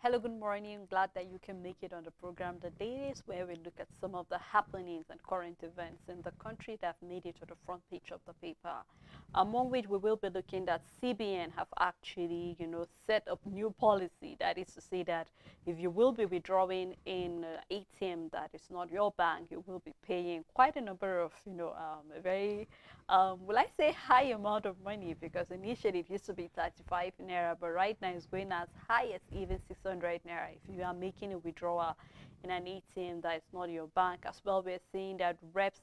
Hello, good morning. Glad that you can make it on the program The Dailies, where we look at some of the happenings and current events in the country that have made it to the front page of the paper. Among which we will be looking that CBN have actually, set up new policy. That is to say that if you will be withdrawing in ATM that is not your bank, you will be paying quite a number of, a very, will I say high amount of money, because initially it used to be 35 naira, but right now it's going as high as even 600 naira if you are making a withdrawal in an ATM that is not your bank. As well, we're seeing that reps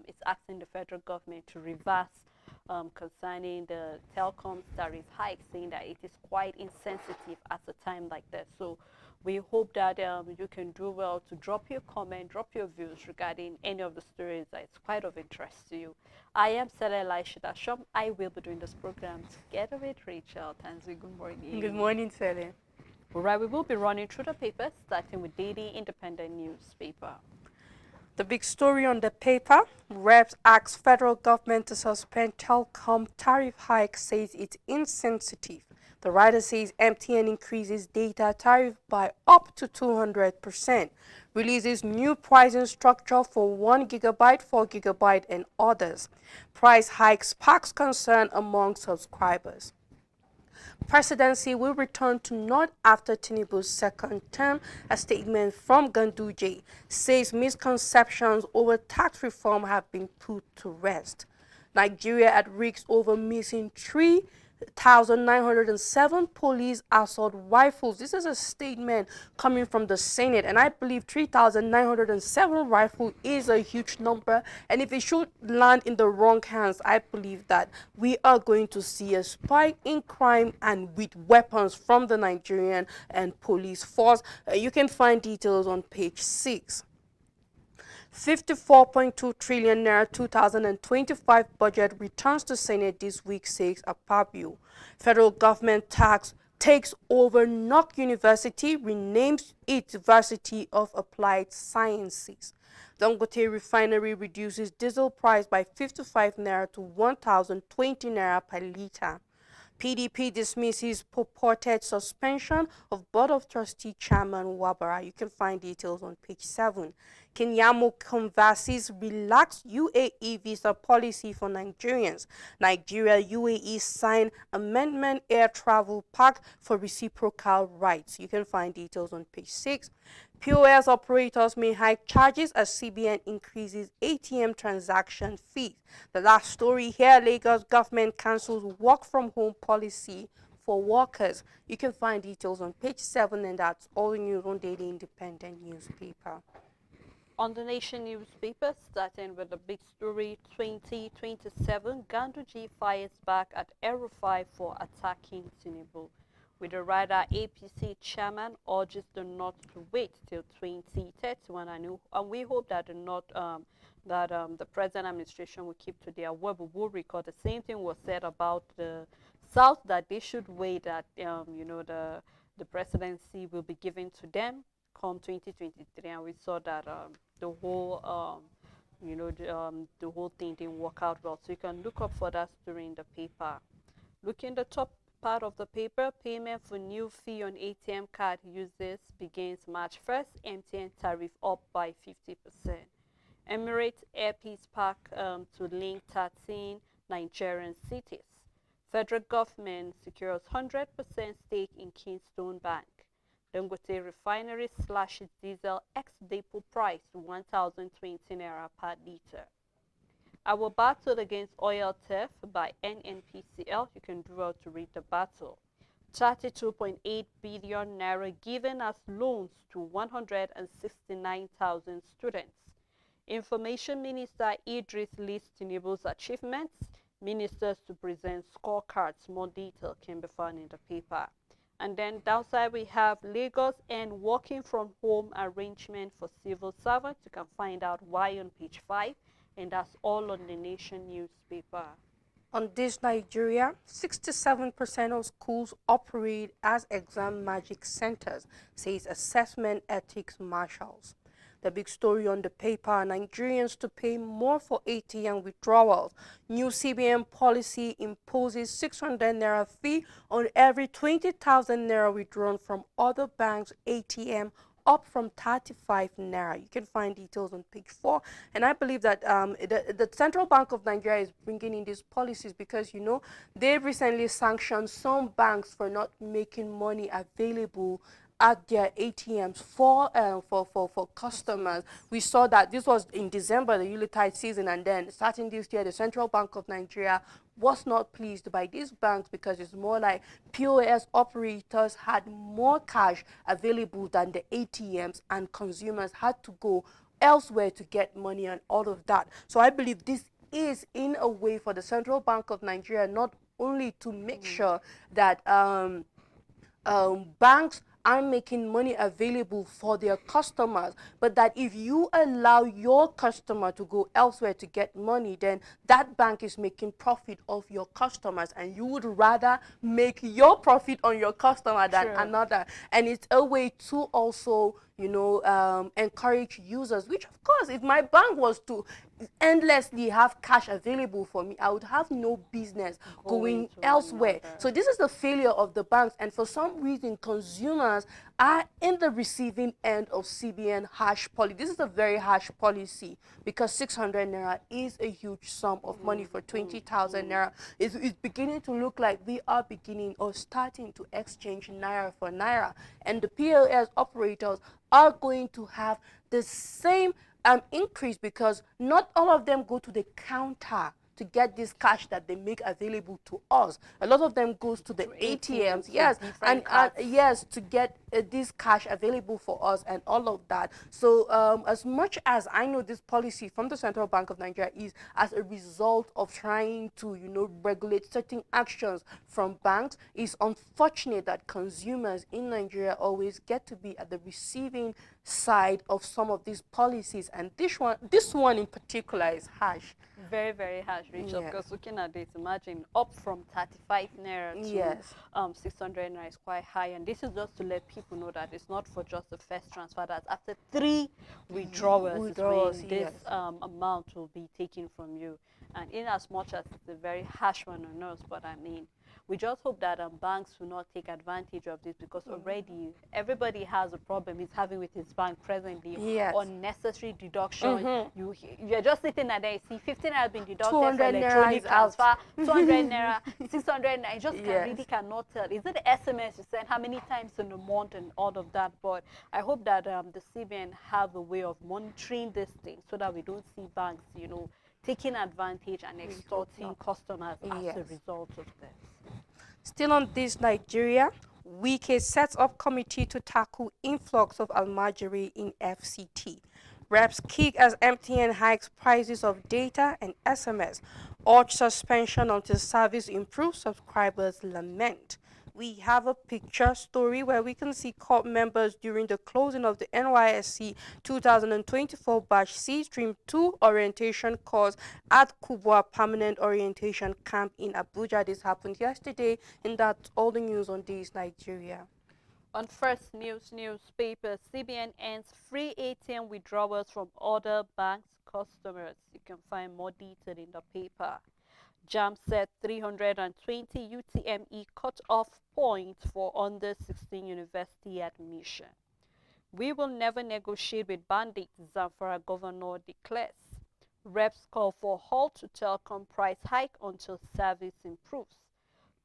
is asking the federal government to reverse concerning the telecoms tariff hike, saying that it is quite insensitive at a time like this. So we hope that you can do well to drop your comment, drop your views regarding any of the stories that is quite of interest to you. I am Sele Elisha Shom. I will be doing this program together with Rachel. Tanzi, good morning. Good morning, Sally. All right, we will be running through the papers, starting with Daily Independent newspaper. The big story on the paper, reps asks federal government to suspend telecom tariff hike, says it's insensitive. The writer says MTN increases data tariff by up to 200%, releases new pricing structure for 1 gigabyte, 4 gigabyte and others. Price hike sparks concern among subscribers. Presidency will return to not after Tinubu's second term. A statement from Ganduje says misconceptions over tax reform have been put to rest. Nigeria at risk over missing 3,907 police assault rifles. This is a statement coming from the Senate, and I believe 3,907 rifles is a huge number, and if it should land in the wrong hands, I believe that we are going to see a spike in crime and with weapons from the Nigerian and police force. You can find details on page 6. 54.2 trillion naira 2025 budget returns to Senate this week, says Akpabio. Federal government tax takes over NOC University, renames it University of Applied Sciences. Dangote refinery reduces diesel price by 55 naira to 1,020 naira per litre. PDP dismisses purported suspension of Board of Trustee Chairman Wabara. You can find details on page 7. Kenyamo converses relaxed UAE visa policy for Nigerians. Nigeria UAE sign amendment air travel pact for reciprocal rights. You can find details on page 6. POS operators may hike charges as CBN increases ATM transaction fees. The last story here, Lagos government cancels work from home policy for workers. You can find details on page 7, and that's all the news on Daily Independent newspaper. On the Nation newspaper, starting with the big story, 2027, Ganduji fires back at Erufai for attacking Tinubu. With the writer, APC chairman urges the North to wait till 2031, and we hope that the present administration will keep to their word. We will record the same thing was said about the South, that they should wait, that the presidency will be given to them come 2023, and we saw that the whole the whole thing didn't work out well. So you can look up for that story in the paper. Looking the top part of the paper, payment for new fee on ATM card users begins March 1st. MTN tariff up by 50%. Emirates Airpeace Park to link 13 Nigerian cities. Federal government secures 100% stake in Keystone Bank. Dangote refinery slashes diesel ex-depot price to 1,020 naira per litre. Our battle against oil theft by NNPCL, you can do well to read the battle. 32.8 billion naira given as loans to 169,000 students. Information Minister Idris lists Tinubu's achievements. Ministers to present scorecards. More detail can be found in the paper. And then downside we have Lagos and working from home arrangement for civil servants. You can find out why on page 5. And that's all on the Nation newspaper. On this Nigeria, 67% of schools operate as exam magic centers, says assessment ethics marshals. The big story on the paper, Nigerians to pay more for ATM withdrawals. New CBN policy imposes 600 naira fee on every 20,000 naira withdrawn from other banks' ATM, up from 35 naira. You can find details on page 4. And I believe that the Central Bank of Nigeria is bringing in these policies because, you know, they've recently sanctioned some banks for not making money available at their ATMs for customers. We saw that this was in December, the Yuletide season, and then starting this year, the Central Bank of Nigeria was not pleased by these banks because it's more like POS operators had more cash available than the ATMs, and consumers had to go elsewhere to get money and all of that. So I believe this is in a way for the Central Bank of Nigeria not only to make sure that banks are making money available for their customers, but that if you allow your customer to go elsewhere to get money, then that bank is making profit of your customers, and you would rather make your profit on your customer than another. And it's a way to also, you know, encourage users, which of course, if my bank was to endlessly have cash available for me, I would have no business going elsewhere. So this is the failure of the banks, and for some reason consumers are in the receiving end of CBN harsh policy. This is a very harsh policy because 600 naira is a huge sum of money for 20,000 naira. It's beginning to look like we are beginning or starting to exchange naira for naira, and the POS operators are going to have the same increase because not all of them go to the counter to get this cash that they make available to us. A lot of them goes to the ATMs, yes, and yes, to get this cash available for us and all of that. So as much as I know this policy from the Central Bank of Nigeria is as a result of trying to, you know, regulate certain actions from banks, it's unfortunate that consumers in Nigeria always get to be at the receiving side of some of these policies, and this one in particular is harsh. Very, very harsh, Rachel, because looking at this, imagine up from 35 naira to 600 naira is quite high. And this is just to let people know that it's not for just the first transfer, that after 3 withdrawals is when this amount will be taken from you. And in as much as it's a very harsh one on us, but I mean, we just hope that banks will not take advantage of this, because already everybody has a problem he's having with his bank presently. Unnecessary deduction. You're just sitting there, you see 15 has been deducted for electronic transfer, 200 naira, 600 naira. You just really cannot tell. Is it the SMS you send, how many times in a month and all of that? But I hope that the CBN have a way of monitoring this thing so that we don't see banks, you know, taking advantage and extorting customers as a result of this. Still on this, Nigeria, Wike sets up committee to tackle influx of Almajiri in FCT. Reps kick as MTN hikes prices of data and SMS. Urge suspension until service improves, subscribers lament. We have a picture story where we can see court members during the closing of the NYSC 2024 batch C Stream 2 orientation course at Kubwa Permanent Orientation Camp in Abuja. This happened yesterday, and that's all the news on this, Nigeria. On First News newspaper, CBN ends free ATM withdrawals from other banks' customers. You can find more detail in the paper. JAM set 320 UTME cut-off points for under 16 university admission. We will never negotiate with bandits, Zamfara governor declares. Reps call for halt to telecom price hike until service improves.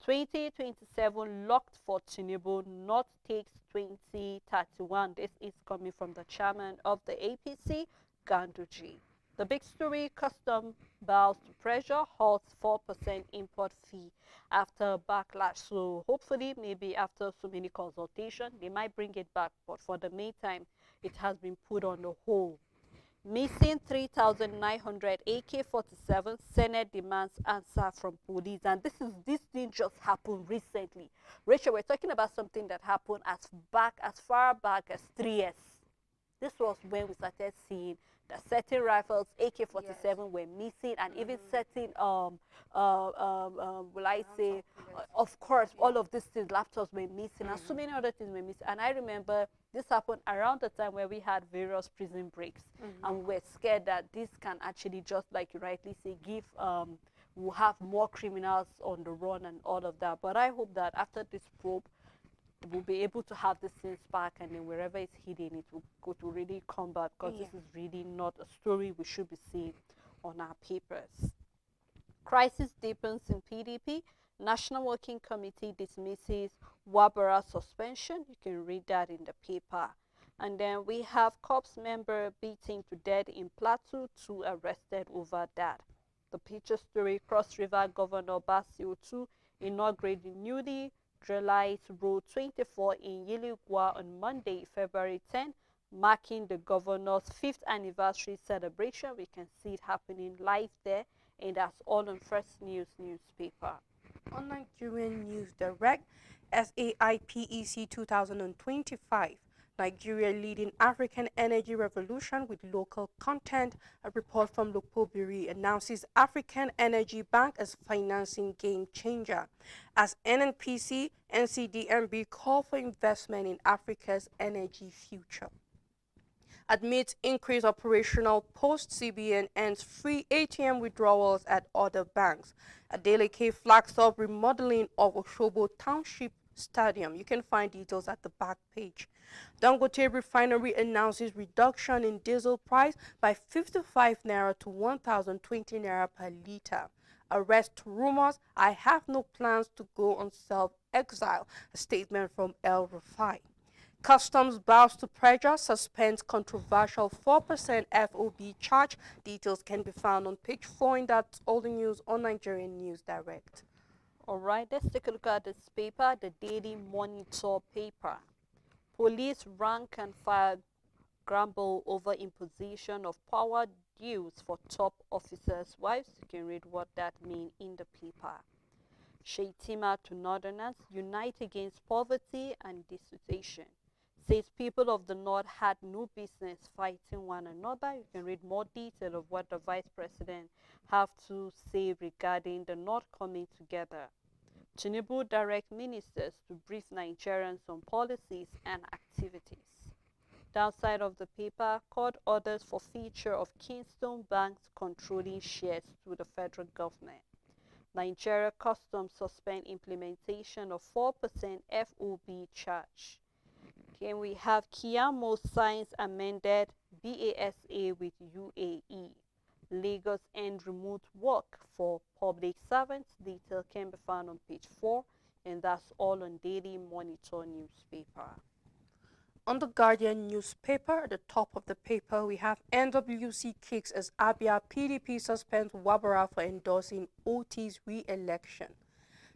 2027 locked for Tinubu, not takes 2031. This is coming from the chairman of the APC, Ganduji. The big story, custom bows to pressure, halts 4% import fee after backlash. So hopefully, maybe after so many consultations, they might bring it back. But for the meantime, it has been put on the hold. Missing 3,900 AK-47, Senate demands answer from police. And this didn't just happen recently. Rachel, we're talking about something that happened as far back as 3 years. This was when we started seeing that certain rifles, Yes. AK-47, were missing, and even certain, will I say, of course, all of these things, laptops were missing, and so many other things were missing. And I remember this happened around the time where we had various prison breaks, and we were scared that this can actually, just like you rightly say, give we'll have more criminals on the run and all of that. But I hope that after this probe, we'll be able to have this things back, and then wherever it's hidden, it will go to really come back, because Yeah. this is really not a story we should be seeing on our papers. Crisis deepens in PDP. National Working Committee dismisses Wabara suspension. You can read that in the paper. And then we have corps member beaten to death in Plateau, 2 arrested over that. The picture story, Cross River Governor Basio 2 inaugurating newly realized Road 24 in Yiligua on Monday, February 10, marking the governor's 5th anniversary celebration. We can see it happening live there, and that's all on First News newspaper. On Nigerian News Direct, SAIPEC 2025, Nigeria leading African energy revolution with local content. A report from Lukpobiri announces African Energy Bank as financing game changer. As NNPC, NCDMB call for investment in Africa's energy future. Amidst increased operational post-CBN ends free ATM withdrawals at other banks. Adeleke flags up remodeling of Oshobo Township Stadium. You can find details at the back page. Dangote Refinery announces reduction in diesel price by 55 naira to 1,020 naira per litre. Arrest rumors, I have no plans to go on self-exile. A statement from El Rufai. Customs bows to pressure, suspends controversial 4% FOB charge. Details can be found on page 4 in that all the news on Nigerian News Direct. All right, let's take a look at this paper, the Daily Monitor paper. Police rank and file grumble over imposition of power dues for top officers' wives. You can read what that means in the paper. Sheitima to Northerners unite against poverty and destitution. Says people of the North had no business fighting one another. You can read more detail of what the Vice President have to say regarding the North coming together. Tinubu direct ministers to brief Nigerians on policies and activities. Downside of the paper, court orders for feature of Keystone Bank's controlling shares to the federal government. Nigeria Customs suspend implementation of 4% FOB charge. Can we have Kiamo signs amended BASA with UAE? Lagos end remote work for public servants. Detail can be found on page 4, and that's all on Daily Monitor newspaper. On the Guardian newspaper, at the top of the paper, we have NWC kicks as Abia PDP suspends Wabara for endorsing OT's re-election.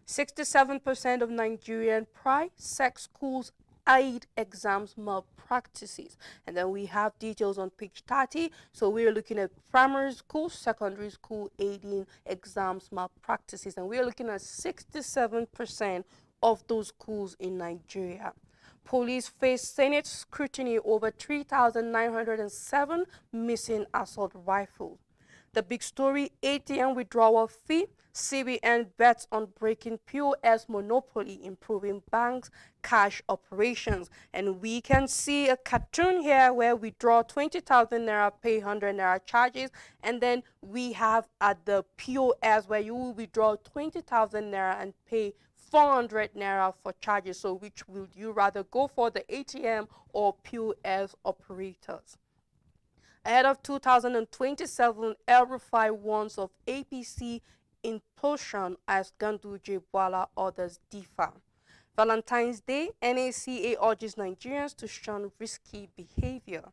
67% of Nigerian sex schools aid exams malpractices. And then we have details on page 30. So we're looking at primary school, secondary school aiding exams malpractices. And we're looking at 67% of those schools in Nigeria. Police face Senate scrutiny over 3,907 missing assault rifles. The big story, ATM withdrawal fee. CBN bets on breaking POS monopoly, improving banks' cash operations. And we can see a cartoon here where we draw 20,000 naira, pay 100 naira charges. And then we have at the POS where you will withdraw 20,000 naira and pay 400 naira for charges. So which would you rather go for, the ATM or POS operators? Ahead of 2027, El Rufai warns of APC implosion as Ganduje Bwala others differ. Valentine's Day, NACA urges Nigerians to shun risky behavior.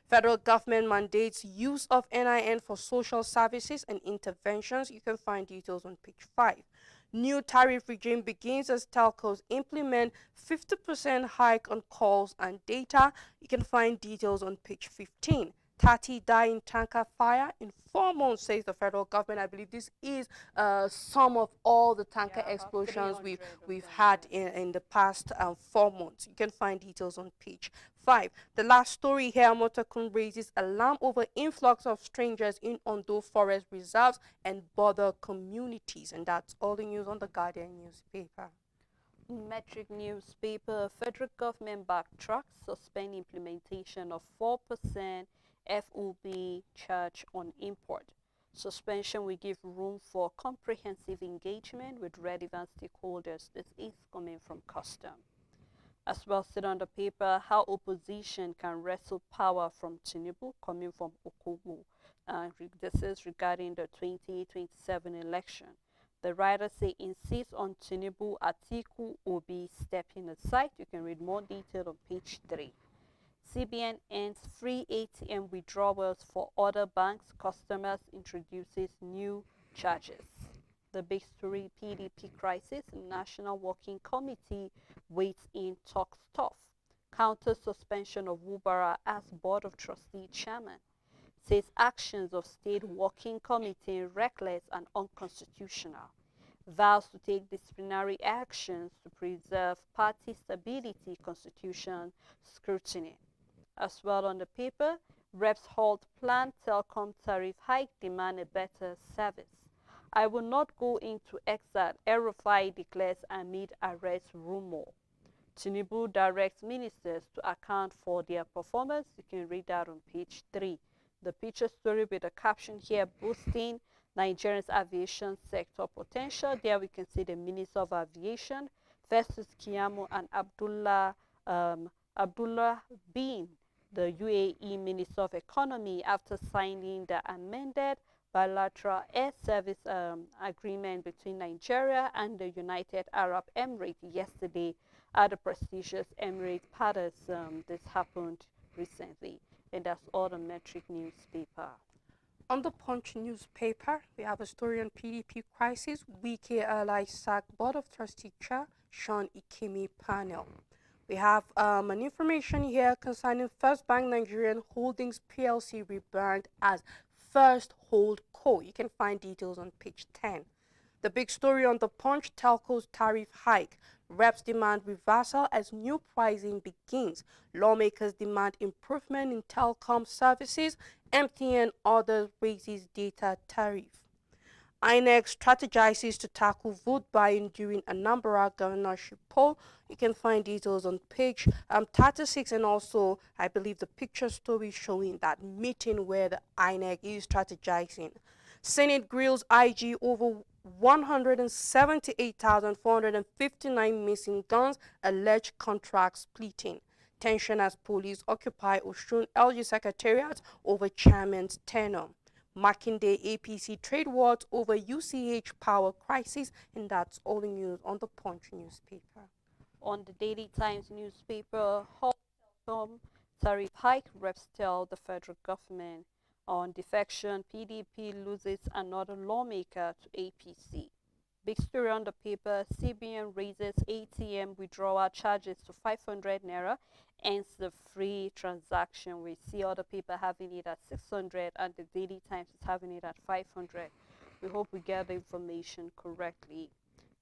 Federal government mandates use of NIN for social services and interventions. You can find details on page 5. New tariff regime begins as telcos implement 50% hike on calls and data. You can find details on page 15. 30 die in tanker fire in 4 months, says the federal government. I believe this is some of all the tanker Yeah, about explosions 300 of we've them, had yes. in the past 4 months. You can find details on page 5. The last story here, Motakun raises alarm over influx of strangers in Ondo forest reserves and border communities. And that's all the news on the Guardian newspaper. Metric newspaper, federal government backtracks, suspend implementation of 4% FOB charge on import. Suspension will give room for comprehensive engagement with relevant stakeholders. This is coming from custom. As well, sit on the paper, how opposition can wrestle power from Tinubu, coming from Okowo. This is regarding the 2027 election. The writer say insists on Tinubu, Atiku, Obi stepping aside. You can read more detail on page 3. CBN ends free ATM withdrawals for other banks. Customers introduces new charges. The big story, PDP crisis, National Working Committee waits in, talks tough. Counter suspension of Wubara as Board of Trustee Chairman. Says actions of State Working Committee reckless and unconstitutional. Vows to take disciplinary actions to preserve party stability, constitution scrutiny. As well on the paper, reps halt planned telecom tariff hike, demand a better service. I will not go into exile, Erufai declares amid arrest rumor. Tinubu directs ministers to account for their performance. You can read that on page 3. The picture story with a caption here, boosting Nigeria's aviation sector potential. There we can see the Minister of Aviation, Festus Keyamo, and Abdullah Bin, the UAE Minister of Economy, after signing the amended bilateral air service agreement between Nigeria and the United Arab Emirates yesterday at the prestigious Emirate Palace. This happened recently, and that's all the Metric newspaper. On the Punch newspaper, we have a story on PDP crisis. WK ally sack Board of Trustee Chair Sean Ikimi panel. We have an information here concerning First Bank Nigerian Holdings PLC rebrand as First Hold Co. You can find details on page 10. The big story on the Punch, telco's tariff hike. Reps demand reversal as new pricing begins. Lawmakers demand improvement in telecom services. MTN orders raises data tariff. INEC strategizes to tackle vote buying during Anambra governorship poll. You can find details on page 36, and also I believe the picture story showing that meeting where the INEC is strategizing. Senate grills IG over 178,459 missing guns, alleged contract splitting. Tension as police occupy Oshun LG Secretariat over chairman's tenure. Makinde APC trade wars over UCH power crisis, and that's all the news on the Punch newspaper. On the Daily Times newspaper, halt telecom tariff hike, reps tell the federal government. On defection, PDP loses another lawmaker to APC. Big story on the paper, CBN raises ATM withdrawal charges to 500 naira, ends the free transaction. We see other people having it at 600 and the Daily Times is having it at 500. We hope we get the information correctly.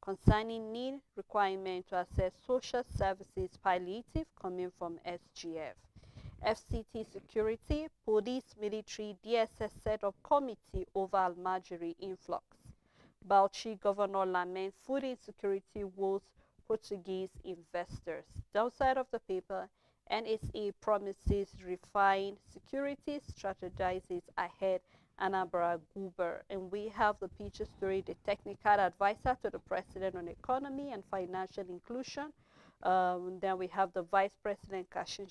Concerning need requirement to access social services palliative, coming from SGF. FCT security, police, military, DSS set up committee over Almajiri influx. Bauchi governor laments food insecurity woes Portuguese investors. Downside of the paper, NSA promises refined security, strategizes ahead Anambra Guber. And we have the picture story, the technical advisor to the president on economy and financial inclusion. Then we have the Vice President Kashin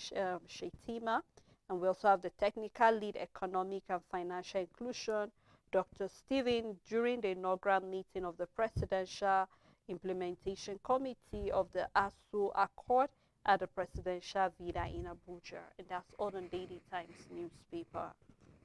Shetima, and we also have the technical lead economic and financial inclusion, Dr. Stephen, during the inaugural meeting of the Presidential Implementation Committee of the ASU Accord at the Presidential Villa in Abuja. And that's all on Daily Times newspaper.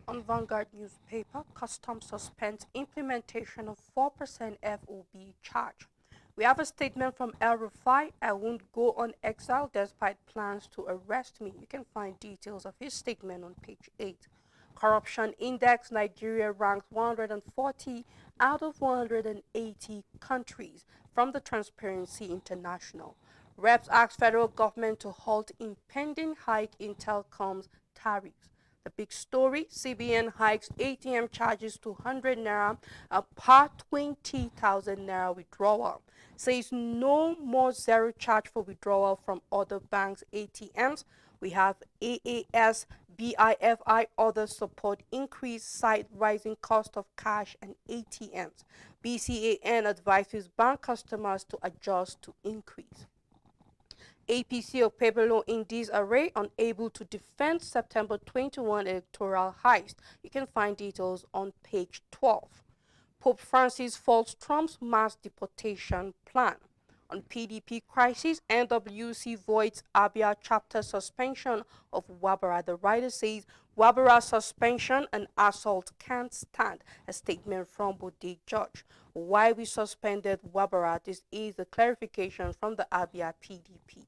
On Vanguard newspaper, Customs suspends implementation of 4% FOB charge. We have a statement from El Rufai. I won't go on exile despite plans to arrest me. You can find details of his statement on page 8. Corruption Index, Nigeria ranks 140 out of 180 countries from the Transparency International. Reps ask federal government to halt impending hike in telecoms tariffs. The big story, CBN hikes ATM charges to 100 naira per 20,000 naira withdrawal. Says no more zero charge for withdrawal from other banks' ATMs. We have AAS, BIFI, other support increase, cite rising cost of cash and ATMs. BCAN advises bank customers to adjust to increase. APC of Pebble in disarray, unable to defend September 21 electoral heist. You can find details on page 12. Pope Francis faults Trump's mass deportation plan. On PDP crisis, NWC voids Abia chapter suspension of Wabara. The writer says Wabara suspension and assault can't stand. A statement from Bode Judge. Why we suspended Wabara? This is the clarification from the Abia PDP.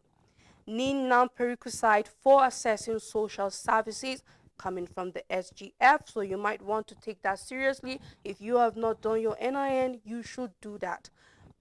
Nin non-pericoside for assessing social services coming from the SGF, so you might want to take that seriously. If you have not done your NIN, you should do that.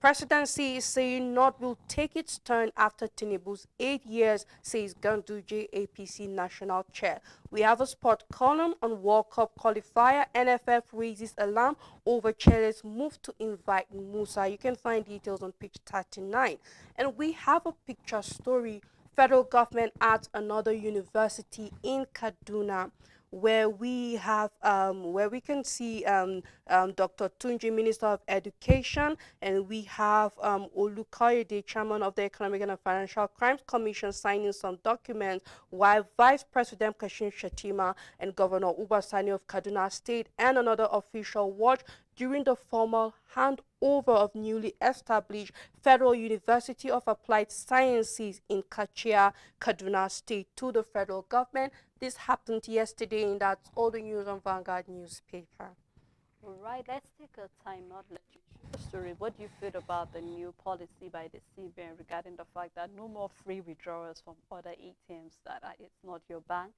Presidency is saying North will take its turn after Tinubu's 8 years, says Ganduje, APC national chair. We have a sport column on World Cup qualifier. NFF raises alarm over Chile's move to invite Musa. You can find details on page 39. And we have a picture story. Federal government adds another university in Kaduna, where we have where we can see Dr. Tunji, Minister of Education, and we have Olukoyede, Chairman of the Economic and Financial Crimes Commission, signing some documents, while Vice President Kashim Shettima and Governor Uba Sani of Kaduna State and another official watch during the formal handover of newly established Federal University of Applied Sciences in Kachia, Kaduna State to the federal government. This happened yesterday, and that's all the news on Vanguard newspaper. All right, let's take a time not let you choose the story. What do you feel about the new policy by the CBN regarding the fact that no more free withdrawals from other ATMs that it's not your bank,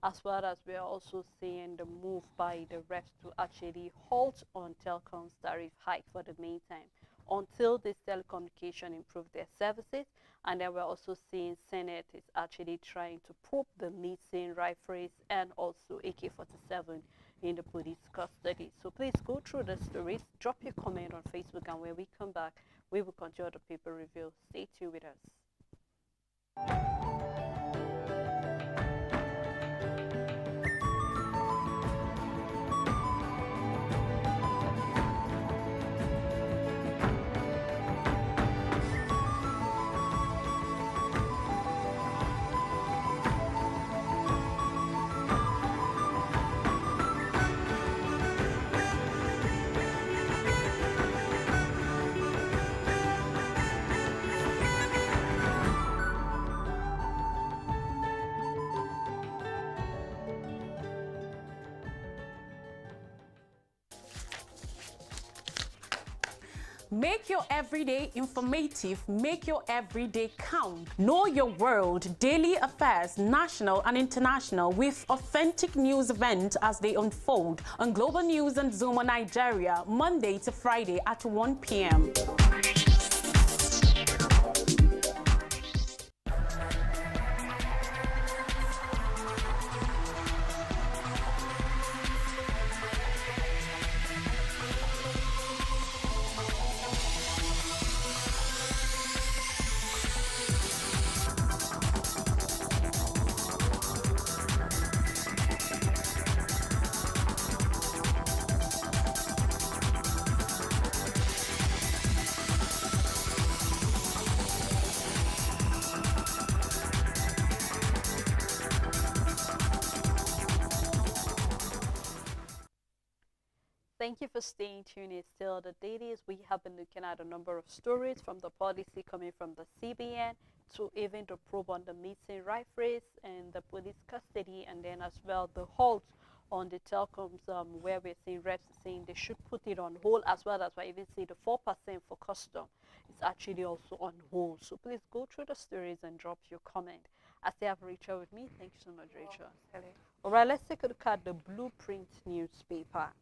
as well as we are also seeing the move by the reps to actually halt on telecoms tariff hike for the meantime until this telecommunication improve their services. And then we're also seeing Senate is actually trying to probe the missing rifles and also AK-47 in the police custody. So please go through the stories, drop your comment on Facebook, and when we come back, we will continue the paper review. Stay tuned with us. Make your everyday informative, make your everyday count. Know your world, daily affairs, national and international, with authentic news events as they unfold on Global News and Zoom on Nigeria, Monday to Friday at 1 p.m. Thank you for staying tuned. It's still the Dailies. We have been looking at a number of stories, from the policy coming from the CBN to even the probe on the missing rifles and the police custody, and then as well the halt on the telecoms, where we're seeing reps saying they should put it on hold, as well as I even see the 4% for custom. It's actually also on hold. So please go through the stories and drop your comment. I still have Rachel with me. Thank you so much, Rachel. Hello. All right, let's take a look at the Blueprint newspaper.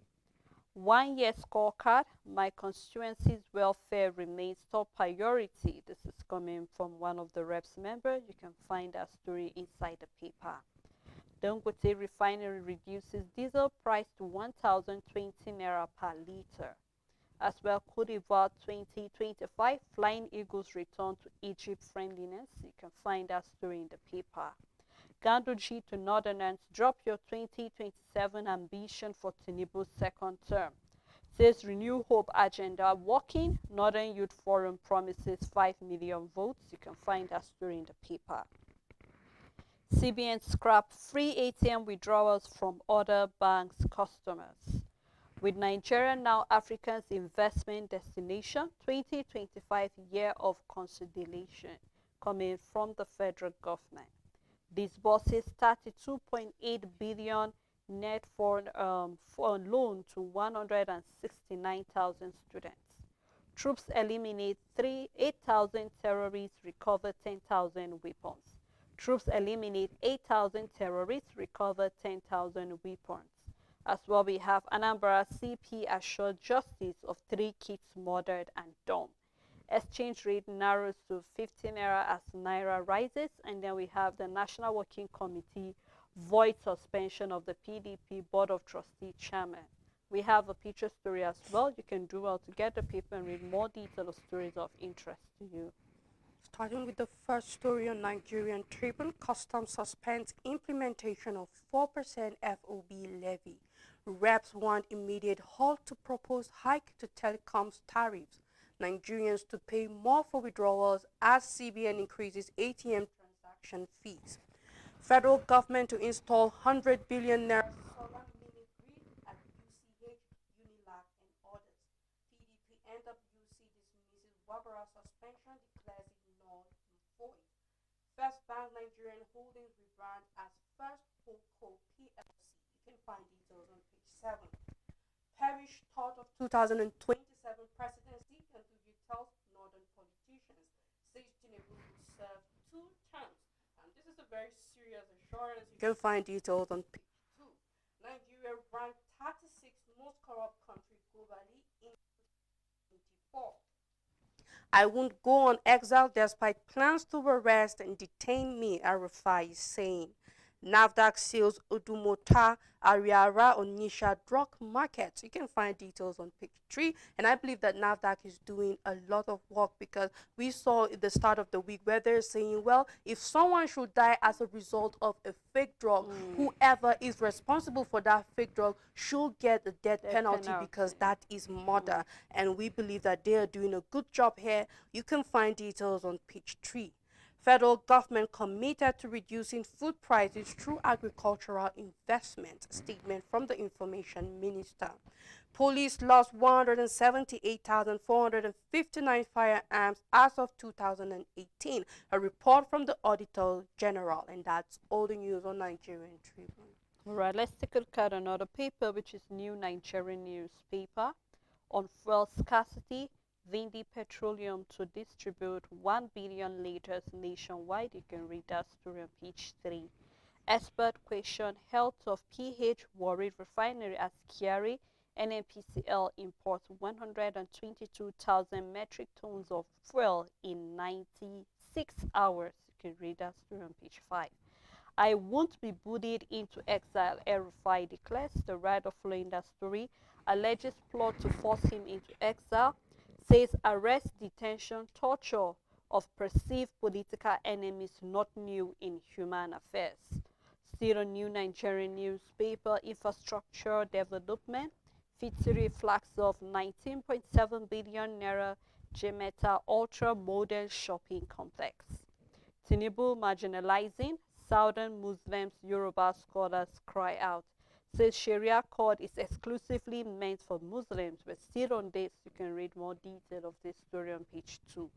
1 year scorecard. My constituency's welfare remains top priority. This is coming from one of the reps members. You can find that story inside the paper. Dangote refinery reduces diesel price to 1,020 naira per liter. As well, Cote d'Ivoire 2025 Flying Eagles return to Egypt friendliness. You can find that story in the paper. Ganduji to Northerners, drop your 2027 ambition for Tinubu's second term. Says Renew Hope agenda working. Northern Youth Forum promises 5 million votes. You can find that story in the paper. CBN scrap free ATM withdrawals from other banks' customers. With Nigeria now Africa's investment destination, 2025 year of consolidation coming from the federal government. Disburses 32.8 billion net for loan to 169,000 students. Troops eliminate 8,000 terrorists, recover 10,000 weapons. Troops eliminate 8,000 terrorists, recover 10,000 weapons. As well, we have Anambra CP assured justice of 3 kids murdered and dumped. Exchange rate narrows to 50 naira as naira rises. And then we have the National Working Committee void suspension of the PDP Board of Trustee chairman. We have a picture story as well. You can do well to get the paper and read more detailed stories of interest to you. Starting with the first story on Nigerian Tribune, Customs suspends implementation of 4% FOB levy. Reps want immediate halt to propose hike to telecoms tariffs. Nigerians to pay more for withdrawals as CBN increases ATM transaction fees. Federal government to install 100 billion naira solar mini grid at UCH, Unilag and others. PDP NWC dismisses Wabara suspension, declares it null and void. First Bank Nigerian Holdings rebrand as First Holdco PLC. You can find details on page 7. Perish thought of 2027 presidency, Kanduje tells northern politicians. Says Tinubu will serve 2 terms. And this is a very serious assurance. You can find details on page 2. Nigeria ranked 36th most corrupt country globally in 2024. I won't go on exile despite plans to arrest and detain me, Arafai is saying. NAFDAQ seals Udumota, Ariara, Onisha drug markets. You can find details on page 3. And I believe that NAFDAQ is doing a lot of work because we saw at the start of the week where they're saying, well, if someone should die as a result of a fake drug, whoever is responsible for that fake drug should get the death penalty because that is murder. And we believe that they are doing a good job here. You can find details on page 3. Federal government committed to reducing food prices through agricultural investment. Statement from the information minister. Police lost 178,459 firearms as of 2018. A report from the Auditor General. And that's all the news on Nigerian Tribune. All right, let's take a look at another paper, which is New Nigerian Newspaper. On fuel scarcity, Vindi Petroleum to distribute 1 billion liters nationwide. You can read that story on page 3. Expert question health of PH worried refinery as Kiari NNPCL imports 122,000 metric tons of fuel in 96 hours. You can read that story on page 5. I won't be bullied into exile, El-Rufai declares. The writer following that story alleges plot to force him into exile, says arrest, detention, torture of perceived political enemies not new in human affairs. Still a New Nigerian Newspaper, infrastructure development, Fitiri flags of 19.7 billion naira Jemeta ultra modern shopping complex. Tinubu marginalizing Southern Muslims, Yoruba scholars cry out. Says Sharia court is exclusively meant for Muslims, but still on this, you can read more detail of this story on page 2.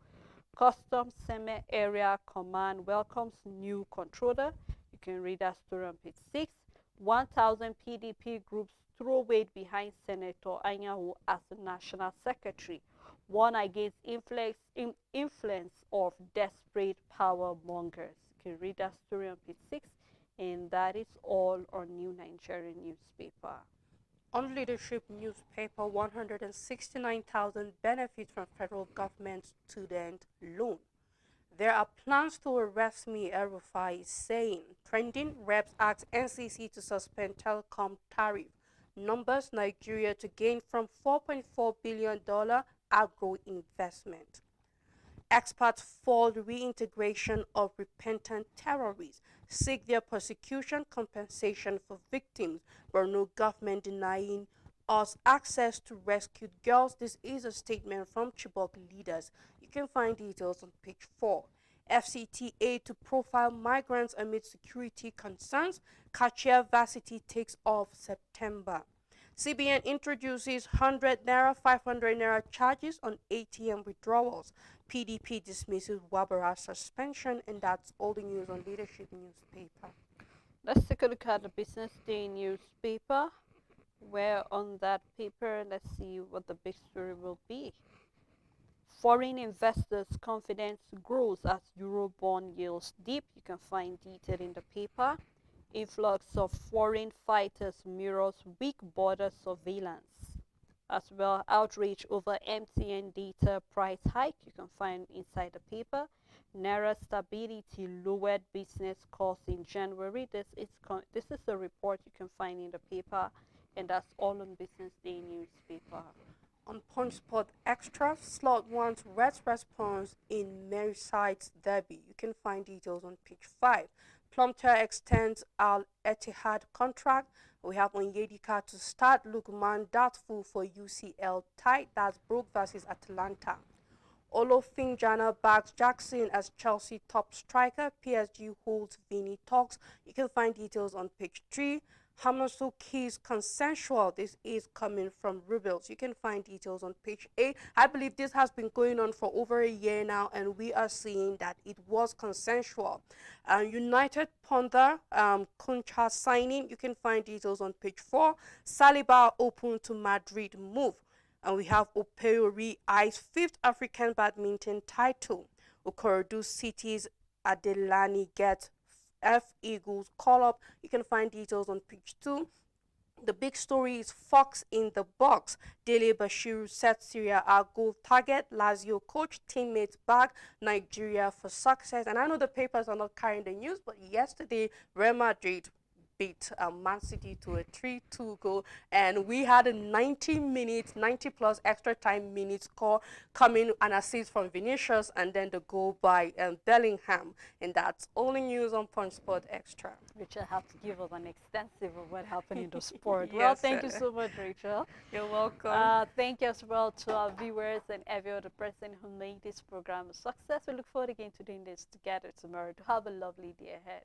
Customs Seme Area Command welcomes new controller. You can read that story on page 6. 1,000 PDP groups throw weight behind Senator Anyanwu as the National Secretary. Warn against influence of desperate power mongers. You can read that story on page 6. And that is all on New Nigerian Newspaper. On Leadership newspaper, 169,000 benefits from federal government student loan. There are plans to arrest me, El-Rufai is saying. Trending, reps ask NCC to suspend telecom tariff. Numbers, Nigeria to gain from $4.4 billion agro investment. Experts for the reintegration of repentant terrorists seek their persecution compensation for victims, but no government denying us access to rescued girls. This is a statement from Chibok leaders. You can find details on page 4. FCTA to profile migrants amid security concerns. Kachia varsity takes off September. CBN introduces 100 naira, 500 naira charges on ATM withdrawals. PDP dismisses Wabara's suspension, and that's all the news on Leadership newspaper. Let's take a look at the Business Day newspaper, where on that paper, let's see what the big story will be. Foreign investors' confidence grows as Eurobond yields dip. You can find detail in the paper. Influx of foreign fighters mirrors weak border surveillance. As well, outrage over MTN data price hike. You can find inside the paper. Naira stability lowered business costs in January. This is a report you can find in the paper, and that's all on Business Day newspaper. On Punch Sport Extra, Slot 1's Reds response in Merseyside's derby. You can find details on page 5. Plumter extends Al Etihad contract. We have Onyedika to start. Lukman doubtful for UCL tie. That's Brook versus Atalanta. Olofinjana backs Jackson as Chelsea top striker. PSG holds Vini talks. You can find details on page 3. Hamasu keys consensual. This is coming from Rebels. You can find details on page 8. I believe this has been going on for over a year now, and we are seeing that it was consensual. United Ponder Kuncha signing. You can find details on page 4. Saliba open to Madrid move. And we have Opeori I's 5th African badminton title. Okorodu City's Adelani gets F Eagles call up. You can find details on page 2. The big story is Fox in the box. Dele Bashiru set Syria our goal target. Lazio coach, teammates back. Nigeria for success. And I know the papers are not carrying the news, but yesterday Real Madrid beat Man City to a 3-2 goal, and we had a 90 plus extra time minutes score coming, an assist from Vinicius, and then the goal by Bellingham. And that's only news on Punch Sport Extra. Rachel have to give us an extensive of what happened in the sport. Yes, well, thank you so much, Rachel. You're welcome. Thank you as well to our viewers and every other person who made this program a success. We look forward again to doing this together tomorrow. To have a lovely day ahead.